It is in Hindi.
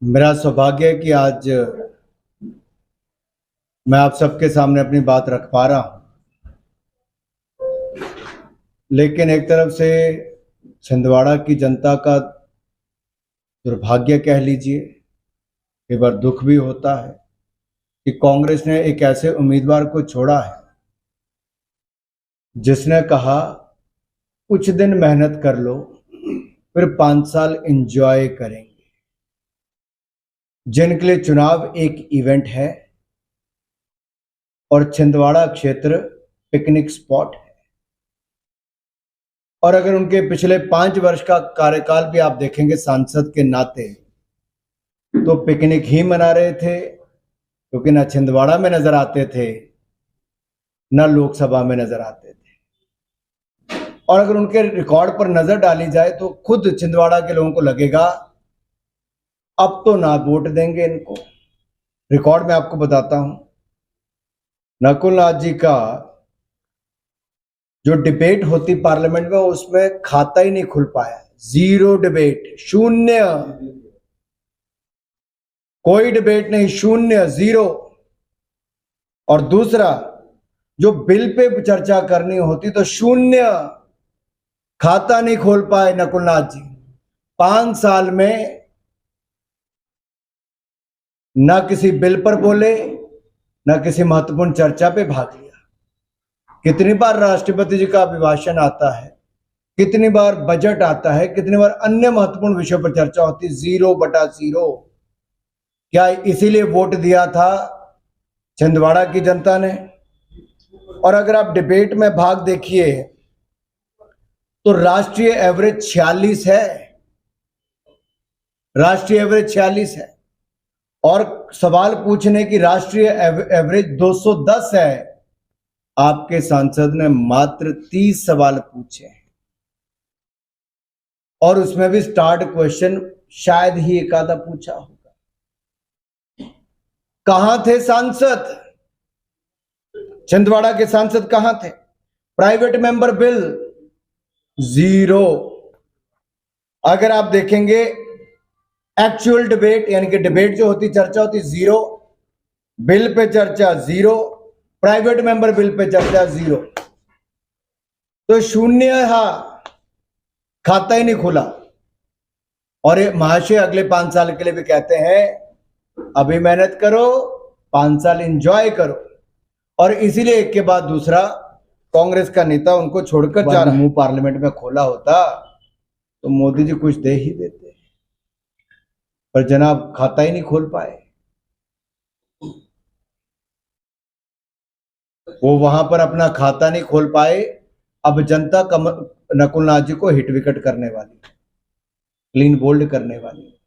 मेरा सौभाग्य है कि आज मैं आप सबके सामने अपनी बात रख पा रहा हूं। लेकिन एक तरफ से छिंदवाड़ा की जनता का दुर्भाग्य कह लीजिए, कई बार दुख भी होता है कि कांग्रेस ने एक ऐसे उम्मीदवार को छोड़ा है जिसने कहा कुछ दिन मेहनत कर लो, फिर 5 साल एंजॉय करेंगे। जिनके लिए चुनाव एक इवेंट है और छिंदवाड़ा क्षेत्र पिकनिक स्पॉट है। और अगर उनके पिछले 5 वर्ष का कार्यकाल भी आप देखेंगे सांसद के नाते, तो पिकनिक ही मना रहे थे, क्योंकि न छिंदवाड़ा में नजर आते थे न लोकसभा में नजर आते थे। और अगर उनके रिकॉर्ड पर नजर डाली जाए तो खुद छिंदवाड़ा के लोगों को लगेगा अब तो ना वोट देंगे इनको। रिकॉर्ड में आपको बताता हूं, नकुल नाथ जी का जो डिबेट होती पार्लियामेंट में, उसमें खाता ही नहीं खुल पाया। 0 डिबेट, 0, कोई डिबेट नहीं, 0, 0। और दूसरा, जो बिल पे चर्चा करनी होती तो 0, खाता नहीं खोल पाए नकुल नाथ जी। 5 साल में न किसी बिल पर बोले, न किसी महत्वपूर्ण चर्चा पे भाग लिया। कितनी बार राष्ट्रपति जी का अभिभाषण आता है, कितनी बार बजट आता है, कितनी बार अन्य महत्वपूर्ण विषयों पर चर्चा होती। 0/0। क्या इसीलिए वोट दिया था छिंदवाड़ा की जनता ने? और अगर आप डिबेट में भाग देखिए तो राष्ट्रीय एवरेज 46 है, राष्ट्रीय एवरेज 46 है। और सवाल पूछने की राष्ट्रीय एवरेज 210 है। आपके सांसद ने मात्र 30 सवाल पूछे हैं, और उसमें भी स्टार्ट क्वेश्चन शायद ही एक आधा पूछा होगा। कहां थे सांसद? छिंदवाड़ा के सांसद कहां थे? Private member bill 0। अगर आप देखेंगे एक्चुअल डिबेट, यानी कि डिबेट जो होती, चर्चा होती, 0। बिल पे चर्चा 0, प्राइवेट मेंबर बिल पे चर्चा 0। तो 0, खाता ही नहीं खुला। और ये महाशय अगले 5 साल के लिए भी कहते हैं अभी मेहनत करो, 5 साल एंजॉय करो। और इसीलिए एक के बाद दूसरा कांग्रेस का नेता उनको छोड़कर जा रहा है। मुंह पार्लियामेंट में खोला होता तो मोदी जी कुछ दे ही देते, पर जनाब खाता ही नहीं खोल पाए। वो वहां पर अपना खाता नहीं खोल पाए। अब जनता नकुल नाथ जी को हिट विकेट करने वाली, क्लीन बोल्ड करने वाली।